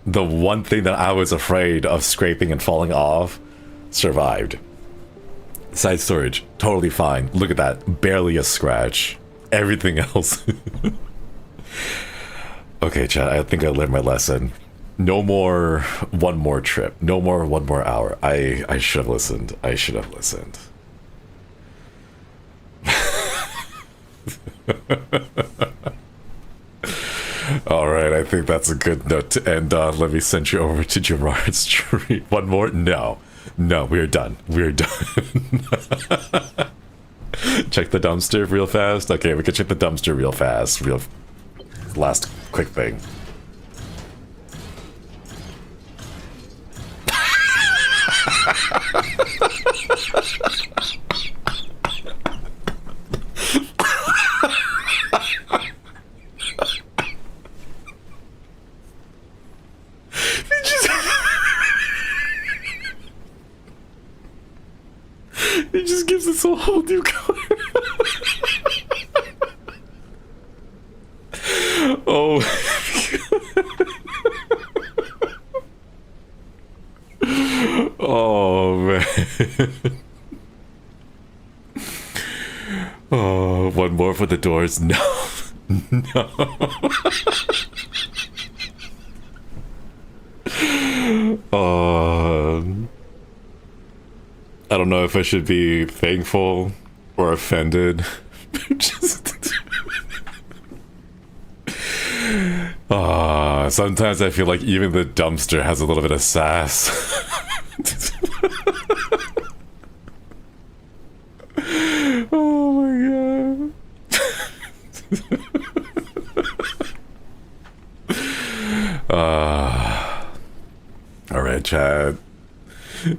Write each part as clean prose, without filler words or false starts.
The one thing that I was afraid of scraping and falling off survived. Side storage, totally fine. Look at that, barely a scratch. Everything else. Okay, chat, I think I learned my lesson. No more one more trip. No more one more hour. I should have listened. I should have listened. Alright, I think that's a good note to end on. Let me send you over to Gerard's tree. One more? No. No, we're done. We're done. Check the dumpster real fast. Okay, we can check the dumpster real fast. Last quick thing. It just gives us a whole new color. Oh. Oh, man. Oh, one more for the doors. No. No. I don't know if I should be thankful or offended. Just sometimes I feel like even the dumpster has a little bit of sass. Oh my god. All right, Chad.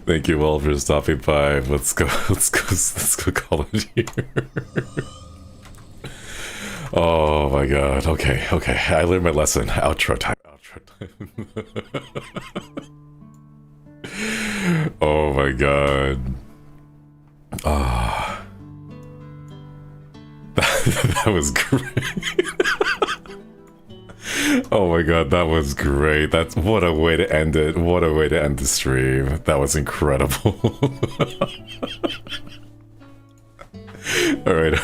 Thank you all for stopping by. Let's go call it here. Oh my god. Okay. I learned my lesson. Outro time. Oh my god. That was great. Oh my god, that was great. That's what a way to end it. What a way to end the stream. That was incredible. All right.